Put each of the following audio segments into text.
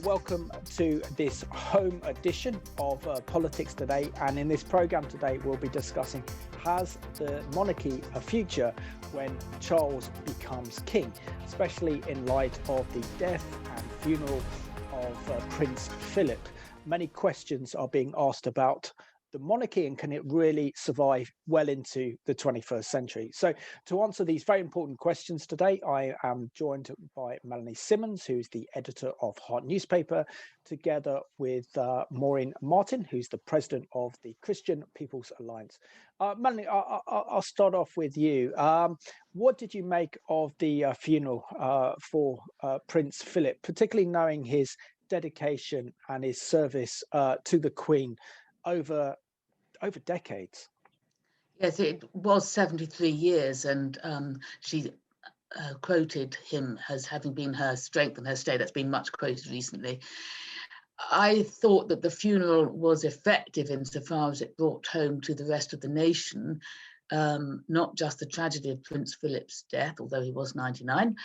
welcome to this home edition of Politics Today. And in this programme today, we'll be discussing, has the monarchy a future when Charles becomes king, especially in light of the death and funeral of Prince Philip. Many questions are being asked about the monarchy and can it really survive well into the 21st century? So to answer these very important questions today, I am joined by Melanie Simmons, who's the editor of Heart newspaper, together with Maureen Martin, who's the president of the Christian People's Alliance. Melanie, I'll start off with you. What did you make of the funeral for Prince Philip, particularly knowing his dedication and his service to the Queen over decades? Yes, it was 73 years, and she quoted him as having been her strength and her stay. That's been much quoted recently. I thought that the funeral was effective insofar as it brought home to the rest of the nation not just the tragedy of Prince Philip's death, although he was 99,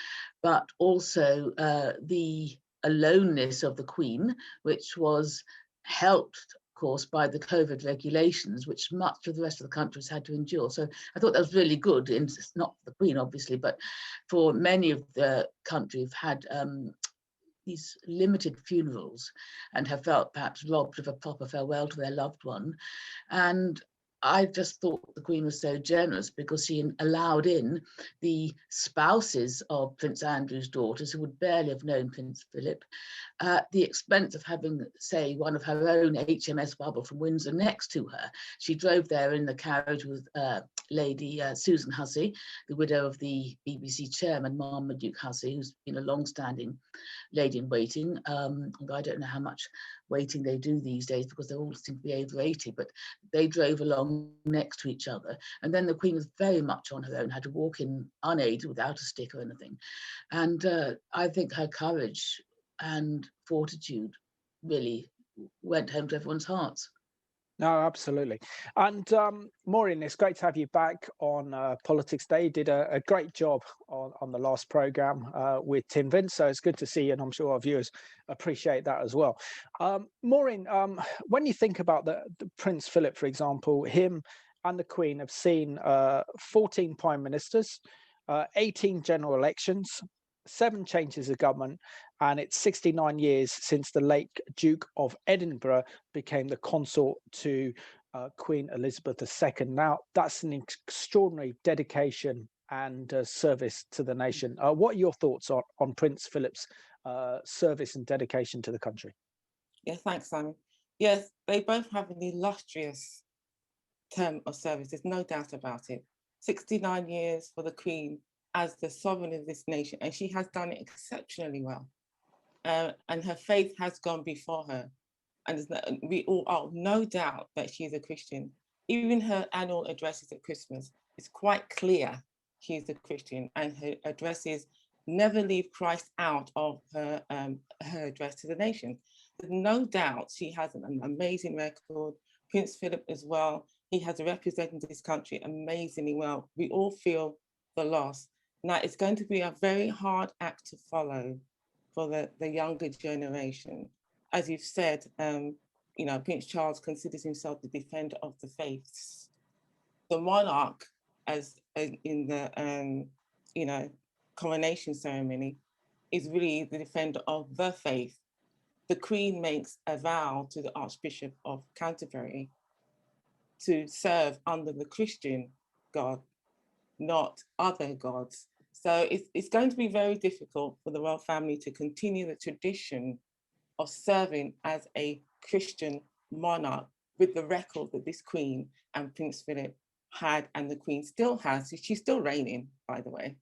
but also the aloneness of the Queen, which was helped course by the COVID regulations, which much of the rest of the country has had to endure. So I thought that was really good, not for the Queen obviously, but for many of the country who've had these limited funerals and have felt perhaps robbed of a proper farewell to their loved one. And I just thought the Queen was so generous because she allowed in the spouses of Prince Andrew's daughters who would barely have known Prince Philip at the expense of having, say, one of her own HMS Bubble from Windsor next to her. She drove there in the carriage with Lady Susan Hussey, the widow of the BBC chairman, Marmaduke Hussey, who's been a long-standing lady in waiting. Although I don't know how much waiting they do these days because they all seem to be over 80, but they drove along next to each other. And then the Queen was very much on her own, had to walk in unaided without a stick or anything. And I think her courage and fortitude really went home to everyone's hearts. No, absolutely. And Maureen, it's great to have you back on Politics Day. You did a great job on the last programme with Tim Vince, so it's good to see you, and I'm sure our viewers appreciate that as well. Maureen, when you think about the Prince Philip, for example, him and the Queen have seen 14 prime ministers, 18 general elections, 7 changes of government, and it's 69 years since the late Duke of Edinburgh became the consort to Queen Elizabeth II. Now, that's an extraordinary dedication and service to the nation. What are your thoughts on Prince Philip's service and dedication to the country? Yeah, thanks, Simon. Yes, they both have an illustrious term of service. There's no doubt about it. 69 years for the Queen as the sovereign of this nation, and she has done it exceptionally well. And her faith has gone before her. And we all are no doubt that she's a Christian. Even her annual addresses at Christmas, it's quite clear she's a Christian, and her addresses never leave Christ out of her address to the nation. There's no doubt she has an amazing record. Prince Philip as well, he has represented this country amazingly well. We all feel the loss. Now, it's going to be a very hard act to follow for the younger generation. As you've said, Prince Charles considers himself the defender of the faiths. The monarch, as in the coronation ceremony, is really the defender of the faith. The Queen makes a vow to the Archbishop of Canterbury to serve under the Christian God, not other gods. So it's going to be very difficult for the royal family to continue the tradition of serving as a Christian monarch with the record that this Queen and Prince Philip had, and the Queen still has. She's still reigning, by the way.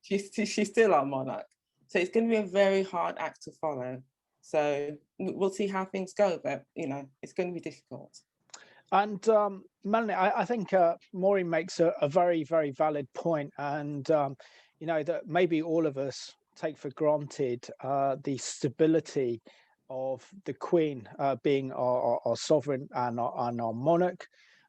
She's still our monarch. So it's going to be a very hard act to follow. So we'll see how things go, but it's going to be difficult. And Melanie, I think Maureen makes a very, very valid point, and that maybe all of us take for granted the stability of the Queen being our sovereign and our monarch,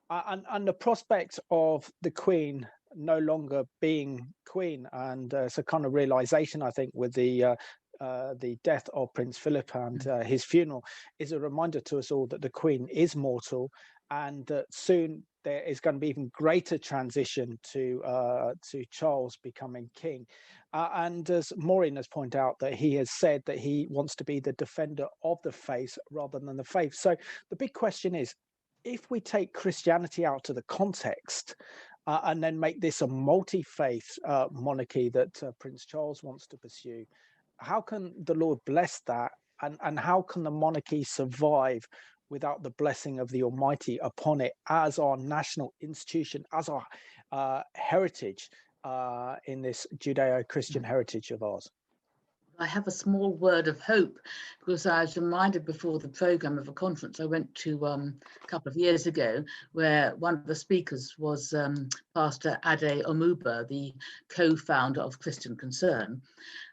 and the prospect of the Queen no longer being Queen, and it's a kind of realization, I think, with the the death of Prince Philip and his funeral is a reminder to us all that the Queen is mortal, and that soon there is going to be even greater transition to Charles becoming king. And as Maureen has pointed out, that he has said that he wants to be the defender of the faith rather than the faith. So the big question is, if we take Christianity out of the context and then make this a multi-faith monarchy that Prince Charles wants to pursue, how can the Lord bless that? And how can the monarchy survive without the blessing of the Almighty upon it as our national institution, as our heritage in this Judeo-Christian heritage of ours? I have a small word of hope, because I was reminded before the program of a conference I went to a couple of years ago, where one of the speakers was Pastor Ade Omuba, the co-founder of Christian Concern,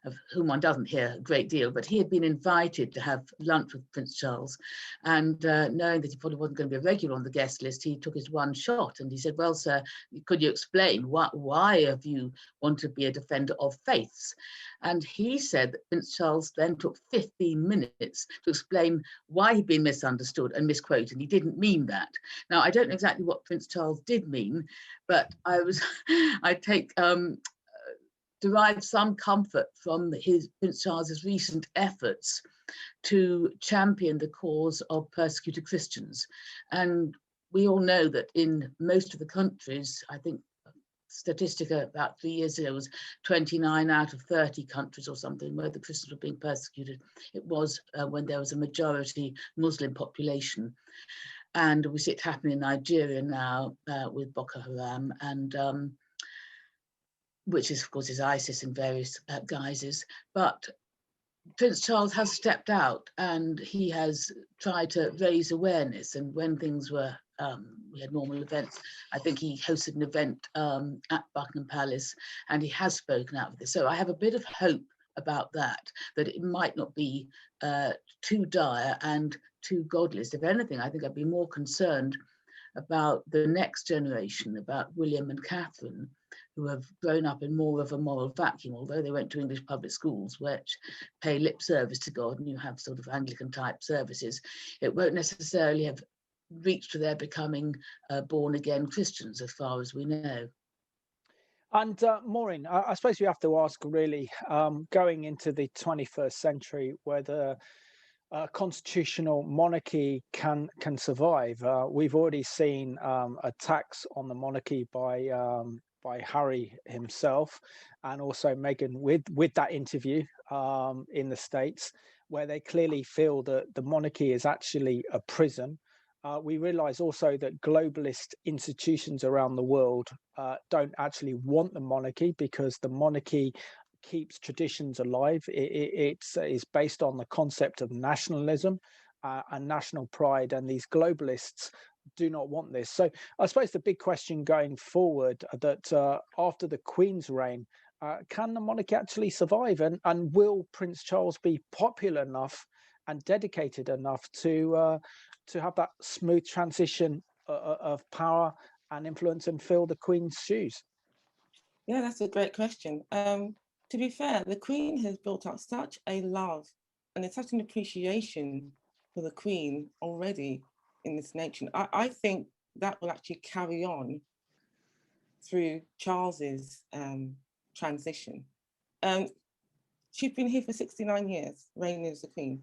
of whom one doesn't hear a great deal, but he had been invited to have lunch with Prince Charles, and knowing that he probably wasn't going to be a regular on the guest list, he took his one shot and he said, well, sir, could you explain why have you wanted to be a defender of faiths? And he said that Prince Charles then took 15 minutes to explain why he'd been misunderstood and misquoted, and he didn't mean that. Now, I don't know exactly what Prince Charles did mean, but I derive some comfort from Prince Charles's recent efforts to champion the cause of persecuted Christians. And we all know that in most of the countries, I think statistic about 3 years ago was 29 out of 30 countries or something where the Christians were being persecuted. It was when there was a majority Muslim population. And we see it happening in Nigeria now with Boko Haram, and which is, of course, is ISIS in various guises. But Prince Charles has stepped out and he has tried to raise awareness. And when things were, we had normal events, I think he hosted an event at Buckingham Palace, and he has spoken out for this. So I have a bit of hope about that it might not be too dire and too godless. If anything, I think I'd be more concerned about the next generation, about William and Catherine, who have grown up in more of a moral vacuum, although they went to English public schools, which pay lip service to God, and you have sort of Anglican type services. It won't necessarily have reached to their becoming born again Christians, as far as we know. And Maureen, I suppose we have to ask, really, going into the 21st century, whether constitutional monarchy can survive. We've already seen attacks on the monarchy by Harry himself, and also Meghan with that interview in the States, where they clearly feel that the monarchy is actually a prison. We realize also that globalist institutions around the world don't actually want the monarchy, because the monarchy keeps traditions alive. It is based on the concept of nationalism and national pride, and these globalists do not want this. So I suppose the big question going forward, that after the Queen's reign, can the monarchy actually survive, and will Prince Charles be popular enough and dedicated enough to have that smooth transition of power and influence and fill the Queen's shoes? Yeah, that's a great question. To be fair, the Queen has built up such a love and such an appreciation for the Queen already in this nation. I think that will actually carry on through Charles's transition. She's been here for 69 years, reigning as the Queen,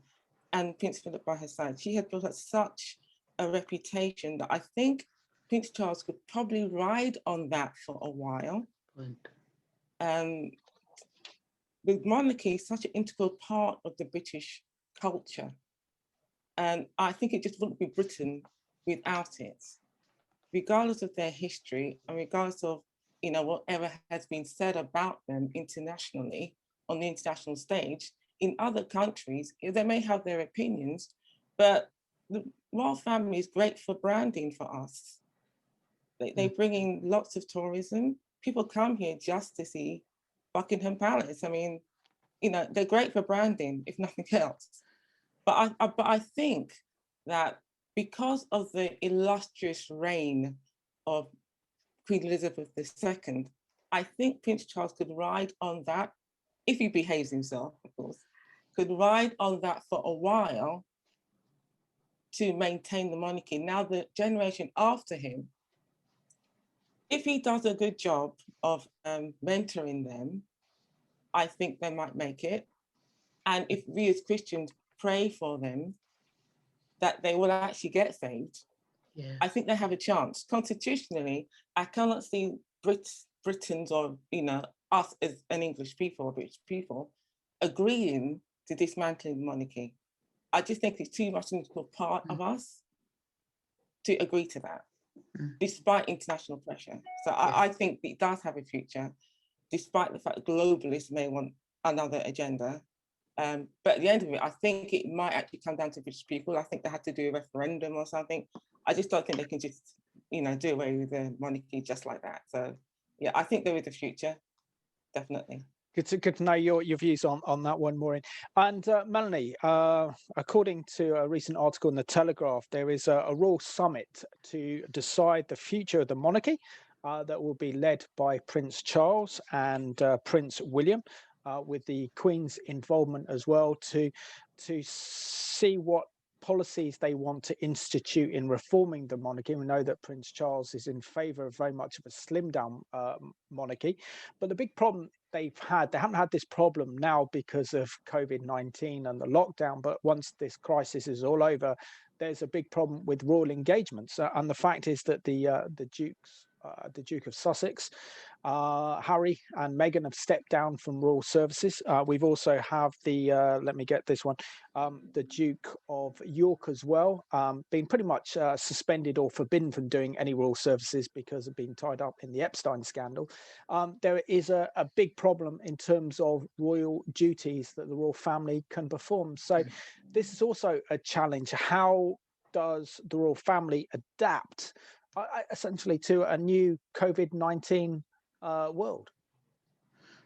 and Prince Philip by her side. She has built up such a reputation that I think Prince Charles could probably ride on that for a while. The monarchy is such an integral part of the British culture, and I think it just wouldn't be Britain without it, regardless of their history and regardless of whatever has been said about them internationally on the international stage. In other countries, they may have their opinions, but the royal family is great for branding for us. They bring in lots of tourism. People come here just to see Buckingham Palace. I mean, they're great for branding, if nothing else. But I think that because of the illustrious reign of Queen Elizabeth II, I think Prince Charles could ride on that, if he behaves himself, of course, could ride on that for a while to maintain the monarchy. Now the generation after him, if he does a good job of mentoring them, I think they might make it. And if we as Christians pray for them, that they will actually get saved, yeah. I think they have a chance. Constitutionally, I cannot see Britons or, you know, us as an English people or British people agreeing to dismantling the monarchy. I just think it's too much an integral part of us to agree to that, despite international pressure. So I think it does have a future, despite the fact that globalists may want another agenda. But at the end of it, I think it might actually come down to British people. I think they had to do a referendum or something. I just don't think they can just, you know, do away with the monarchy just like that. So yeah, I think there is a future, definitely. Good to know your views on that one, Maureen. And Melanie, according to a recent article in the Telegraph, there is a royal summit to decide the future of the monarchy that will be led by Prince Charles and Prince William, with the Queen's involvement as well, to see what policies they want to institute in reforming the monarchy. We know that Prince Charles is in favour of very much of a slimmed down monarchy, but the big problem they haven't had this problem now because of COVID-19 and the lockdown, but once this crisis is all over, there's a big problem with royal engagements. And the fact is that the Duke of Sussex, Harry and Meghan, have stepped down from royal services. We've also have the let me get this one, the Duke of York as well, been pretty much suspended or forbidden from doing any royal services because of being tied up in the Epstein scandal. There is a big problem in terms of royal duties that the royal family can perform. So this is also a challenge. How does the royal family adapt essentially to a new COVID-19 world?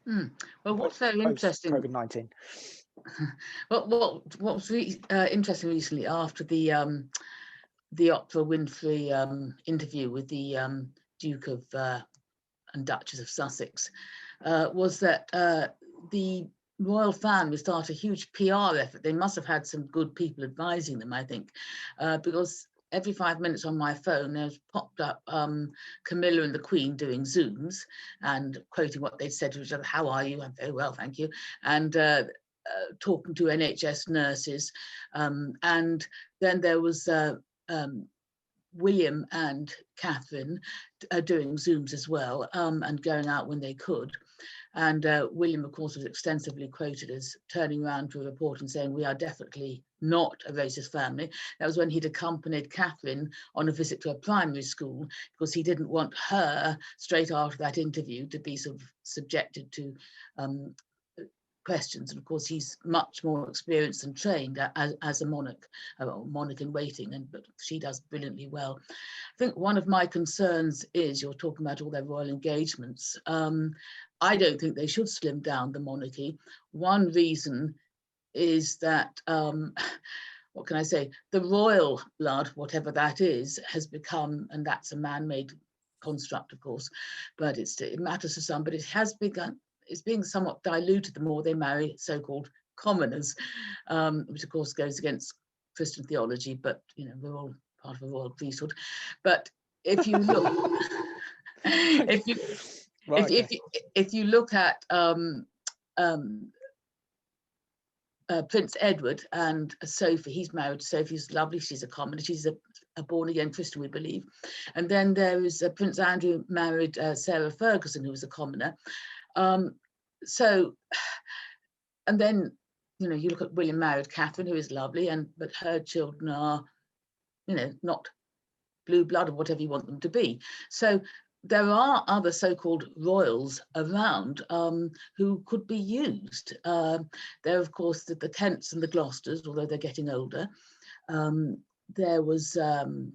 Well, what's very interesting, COVID-19. what was really interesting recently after the Oprah Winfrey interview with the Duke of and Duchess of Sussex was that the royal family started a huge PR effort. They must have had some good people advising them, I think, because every 5 minutes on my phone, there's popped up Camilla and the Queen doing Zooms and quoting what they'd said to each other. How are you? I'm very well, thank you. And talking to NHS nurses. And then there was William and Catherine doing Zooms as well, and going out when they could. And William, of course, was extensively quoted as turning around to a report and saying, we are definitely not a racist family. That was when he'd accompanied Catherine on a visit to a primary school, because he didn't want her, straight after that interview, to be sort of subjected to questions. And of course, he's much more experienced and trained as a monarch in waiting, but she does brilliantly well. I think one of my concerns is, you're talking about all their royal engagements. I don't think they should slim down the monarchy. One reason is that, what can I say, the royal blood, whatever that is, has become, and that's a man-made construct, of course, but it matters to some, but it has begun, it's being somewhat diluted the more they marry so-called commoners, which of course goes against Christian theology, but you know, we're all part of a royal priesthood. But if you look, if you look at Prince Edward and Sophie, he's married to Sophie, who's lovely, she's a commoner, she's a born-again Christian, we believe. And then there is Prince Andrew married Sarah Ferguson, who was a commoner. So, and then, you know, you look at William married Catherine, who is lovely, but her children are, you know, not blue blood or whatever you want them to be. So there are other so-called royals around who could be used. There, of course, the Kents and the Gloucesters, although they're getting older. There was the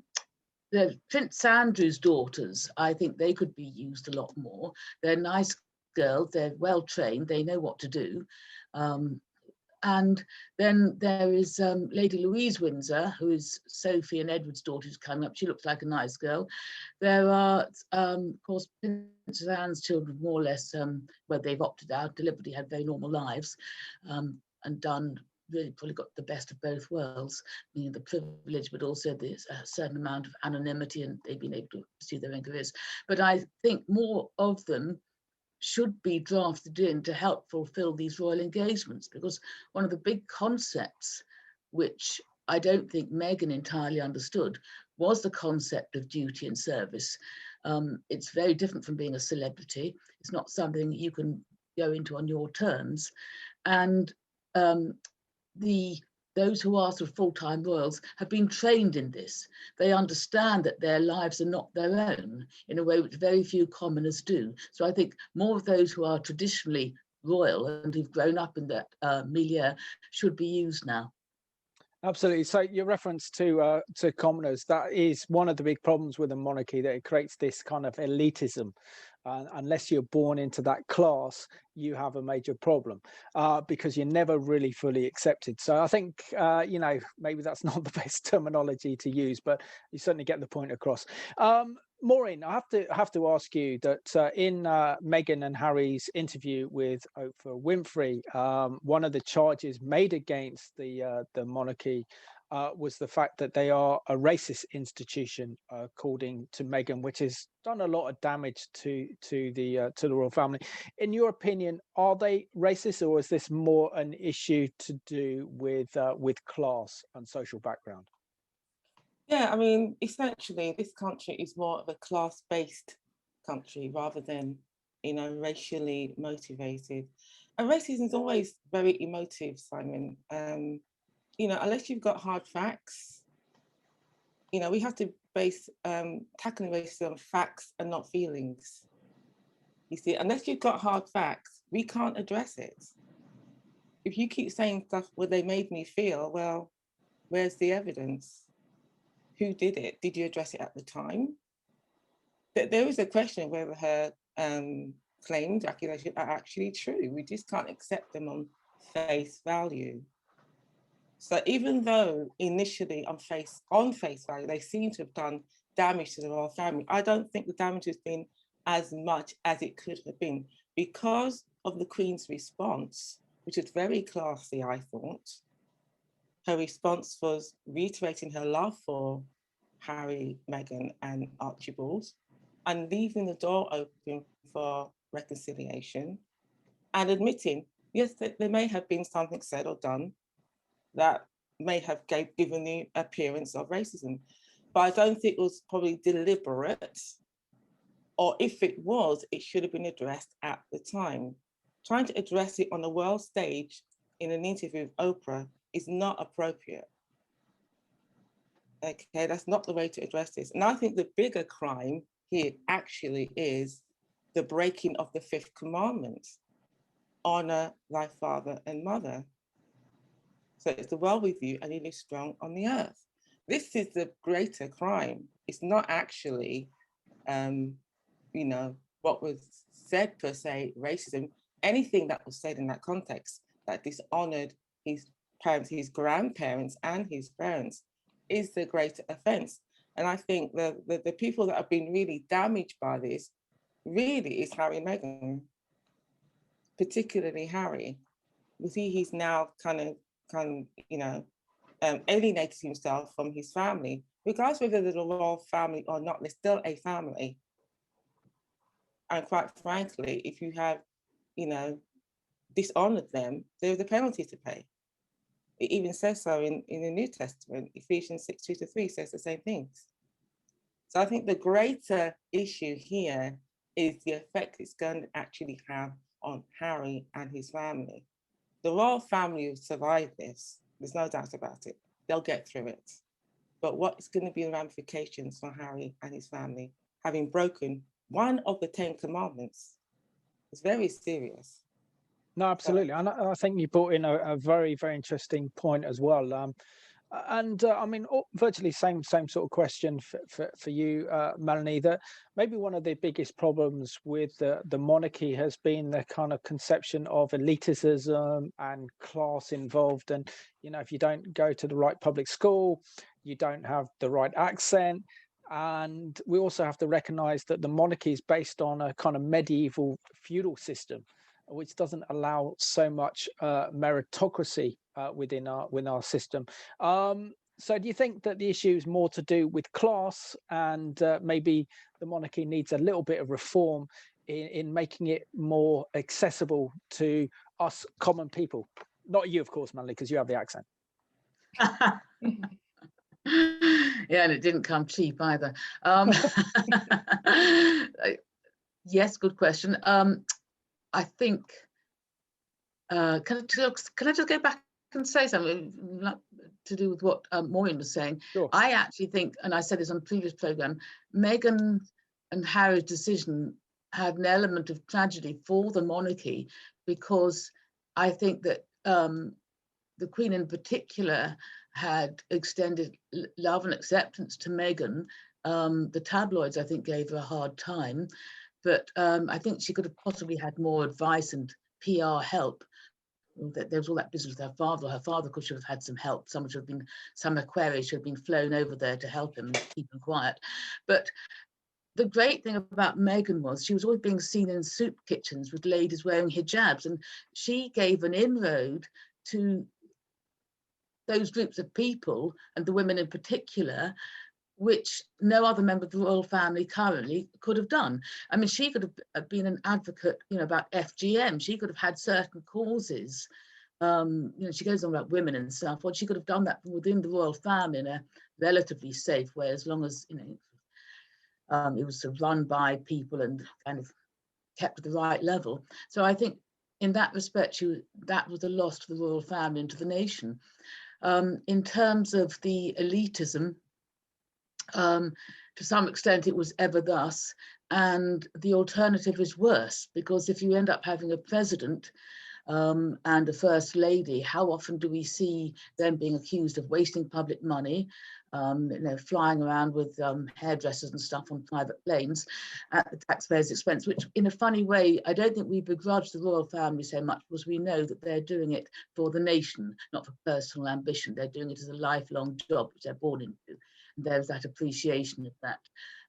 Prince Andrew's daughters. I think they could be used a lot more. They're nice girls, they're well trained, they know what to do. And then there is Lady Louise Windsor, who is Sophie and Edward's daughter, who's coming up. She looks like a nice girl. There are, of course, Princess Anne's children, more or less, where they've opted out, deliberately had very normal lives, and done really probably got the best of both worlds, meaning the privilege, but also there's a certain amount of anonymity, and they've been able to pursue their own careers. But I think more of them should be drafted in to help fulfill these royal engagements, because one of the big concepts, which I don't think Meghan entirely understood, was the concept of duty and service. It's very different from being a celebrity. It's not something you can go into on your terms. And those who are sort of full-time royals have been trained in this. They understand that their lives are not their own in a way which very few commoners do. So I think more of those who are traditionally royal and who've grown up in that milieu should be used now. Absolutely. So your reference to commoners, that is one of the big problems with a monarchy, that it creates this kind of elitism. Unless you're born into that class, you have a major problem because you're never really fully accepted. So I think, maybe that's not the best terminology to use, but you certainly get the point across. Maureen, I have to ask you that in Meghan and Harry's interview with Oprah Winfrey, one of the charges made against the monarchy was the fact that they are a racist institution, according to Meghan, which has done a lot of damage to the royal family. In your opinion, are they racist, or is this more an issue to do with class and social background? Yeah, I mean, essentially, this country is more of a class-based country rather than, racially motivated. And racism is always very emotive, Simon. Unless you've got hard facts, we have to base tackling racism on facts and not feelings. You see, unless you've got hard facts, we can't address it. If you keep saying stuff, well, they made me feel, well, where's the evidence? Who did it? Did you address it at the time? There is a question whether her claims, accusations are actually true. We just can't accept them on face value. So even though initially on face value, they seem to have done damage to the royal family, I don't think the damage has been as much as it could have been because of the Queen's response, which was very classy, I thought. Her response was reiterating her love for Harry, Meghan, and Archibald, and leaving the door open for reconciliation, and admitting, yes, that there may have been something said or done that may have given the appearance of racism. But I don't think it was probably deliberate, or if it was, it should have been addressed at the time. Trying to address it on the world stage in an interview with Oprah is not appropriate. Okay, that's not the way to address this. And I think the bigger crime here actually is the breaking of the fifth commandment: honor thy father and mother. So it's the well with you and you live strong on the earth. This is the greater crime. It's not actually, what was said per se, racism. Anything that was said in that context that dishonored his parents, his grandparents, and his parents is the greater offense. And I think the people that have been really damaged by this really is Harry and Meghan, particularly Harry, because he's now alienated himself from his family. Regardless whether they're a royal family or not, they're still a family. And quite frankly, if you have, dishonored them, there's a penalty to pay. It even says so in the New Testament. Ephesians 6:2-3 says the same things. So I think the greater issue here is the effect it's going to actually have on Harry and his family. The royal family will survive this. There's no doubt about it. They'll get through it. But what is going to be the ramifications for Harry and his family, having broken one of the 10 commandments? It's very serious. No, absolutely. And I think you brought in a very, very interesting point as well. I mean, virtually same sort of question for you, Melanie, that maybe one of the biggest problems with the monarchy has been the kind of conception of elitism and class involved. And, if you don't go to the right public school, you don't have the right accent. And we also have to recognize that the monarchy is based on a kind of medieval feudal system. which doesn't allow so much meritocracy within our system. So do you think that the issue is more to do with class, and maybe the monarchy needs a little bit of reform in making it more accessible to us common people? Not you, of course, Manley, because you have the accent. Yeah, and it didn't come cheap either. Yes, good question. I think, can I just go back and say something to do with what Maureen was saying? Sure. I actually think, and I said this on a previous program, Meghan and Harry's decision had an element of tragedy for the monarchy, because I think that the Queen in particular had extended love and acceptance to Meghan. The tabloids, I think, gave her a hard time, but I think she could have possibly had more advice and PR help. There was all that business with her father. Her father could have had some help. Some Aquarius should have been flown over there to help him and keep him quiet. But the great thing about Meghan was she was always being seen in soup kitchens with ladies wearing hijabs, and she gave an inroad to those groups of people, and the women in particular, which no other member of the royal family currently could have done. I mean, she could have been an advocate, about FGM. She could have had certain causes. She goes on about women and stuff. Well, she could have done that within the royal family in a relatively safe way, as long as, it was run by people and kind of kept at the right level. So I think in that respect, that was a loss to the royal family and to the nation. In terms of the elitism, to some extent it was ever thus, and the alternative is worse, because if you end up having a president and a first lady, how often do we see them being accused of wasting public money, flying around with hairdressers and stuff on private planes at the taxpayers' expense, which in a funny way, I don't think we begrudge the royal family so much, because we know that they're doing it for the nation, not for personal ambition. They're doing it as a lifelong job, which they're born into. And there's that appreciation of that.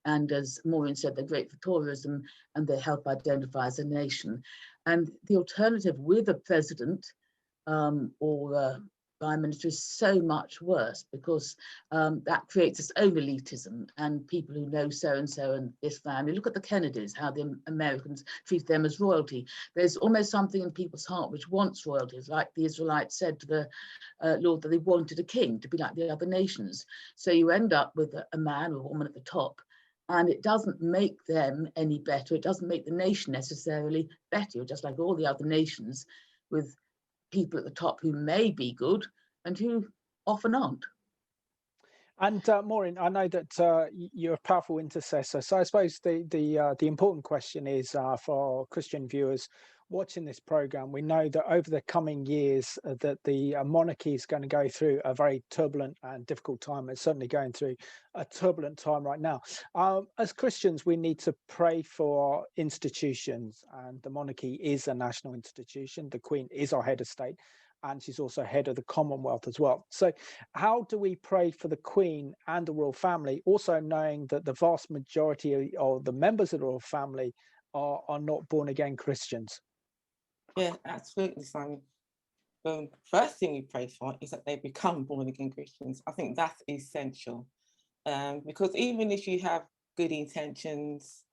And as Maureen said, they're great for tourism and they help identify as a nation. And the alternative with a president or a prime minister is so much worse, because that creates its own elitism and people who know so-and-so and this family. Look at the Kennedys, how the Americans treat them as royalty. There's almost something in people's heart which wants royalties, like the Israelites said to the Lord that they wanted a king to be like the other nations. So you end up with a man or a woman at the top, and it doesn't make them any better. It doesn't make the nation necessarily better, just like all the other nations, with people at the top who may be good and who often aren't. And Maureen, I know that you're a powerful intercessor. So I suppose the important question is for Christian viewers watching this program. We know that over the coming years that the monarchy is going to go through a very turbulent and difficult time. It's certainly going through a turbulent time right now. As Christians, we need to pray for our institutions, and the monarchy is a national institution. The Queen is our head of state, and she's also head of the Commonwealth as well. So how do we pray for the Queen and the royal family, also knowing that the vast majority of the members of the royal family are not born again Christians? Yeah, absolutely, Simon. The first thing we pray for is that they become born again Christians. I think that's essential, because even if you have good intentions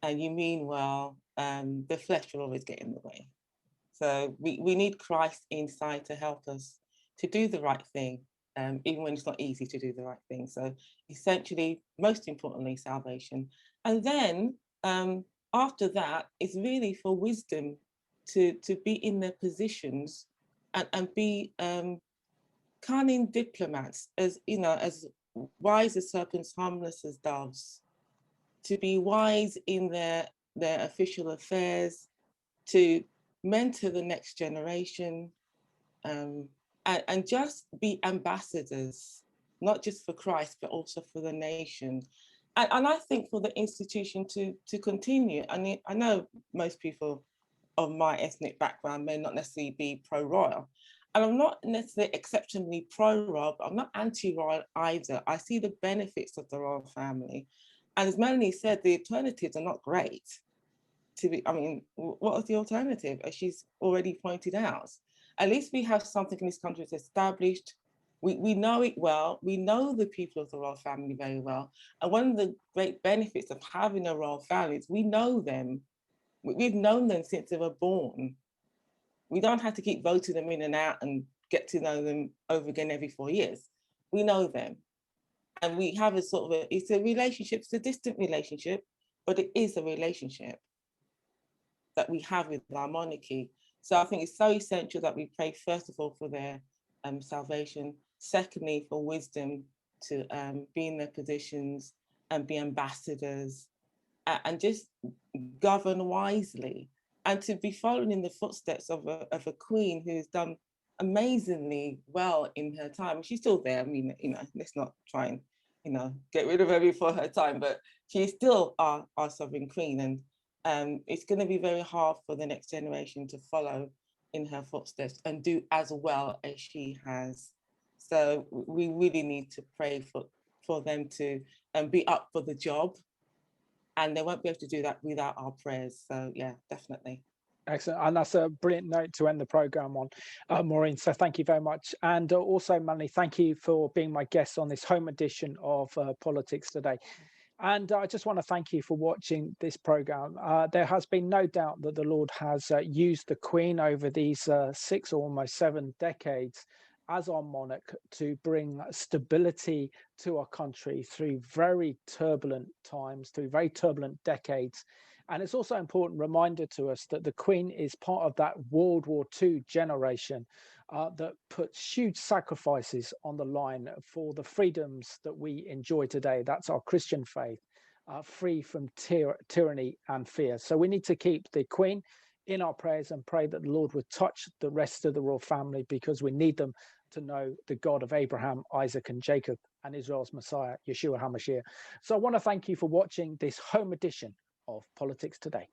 and you mean well, the flesh will always get in the way. So we need Christ inside to help us to do the right thing, even when it's not easy to do the right thing. So essentially, most importantly, salvation. And then after that, it's really for wisdom to be in their positions and be cunning diplomats, as wise as serpents, harmless as doves, to be wise in their official affairs, to mentor the next generation, and just be ambassadors, not just for Christ, but also for the nation. And I think for the institution to continue. I mean, I know most people of my ethnic background may not necessarily be pro-royal, and I'm not necessarily exceptionally pro-royal, but I'm not anti-royal either. I see the benefits of the royal family. And as Melanie said, the alternatives are not great. to be, I mean, what is the alternative, as she's already pointed out? At least we have something in this country that's established. We know it well. We know the people of the royal family very well. And one of the great benefits of having a royal family is we know them. We've known them since they were born. We don't have to keep voting them in and out and get to know them over again every 4 years. We know them. And we have a sort of it's a relationship, it's a distant relationship, but it is a relationship that we have with our monarchy. So I think it's so essential that we pray, first of all, for their salvation. Secondly, for wisdom to be in their positions and be ambassadors and just govern wisely, and to be following in the footsteps of a queen who's done amazingly well in her time. She's still there. I mean, let's not try and, get rid of her before her time, but she's still our sovereign queen. And it's going to be very hard for the next generation to follow in her footsteps and do as well as she has. So we really need to pray for them to be up for the job. And they won't be able to do that without our prayers. So yeah, definitely. Excellent. And that's a brilliant note to end the programme on, Maureen. So thank you very much. And also, Melanie, thank you for being my guest on this home edition of Politics Today. And I just want to thank you for watching this programme. There has been no doubt that the Lord has used the Queen over these 6 or almost 7 decades as our monarch to bring stability to our country through very turbulent times, through very turbulent decades. And it's also an important reminder to us that the Queen is part of that World War II generation that puts huge sacrifices on the line for the freedoms that we enjoy today. That's our Christian faith, free from tyranny and fear. So we need to keep the Queen in our prayers and pray that the Lord would touch the rest of the royal family, because we need them to know the God of Abraham, Isaac, and Jacob, and Israel's Messiah, Yeshua HaMashiach. So I want to thank you for watching this home edition of Politics Today.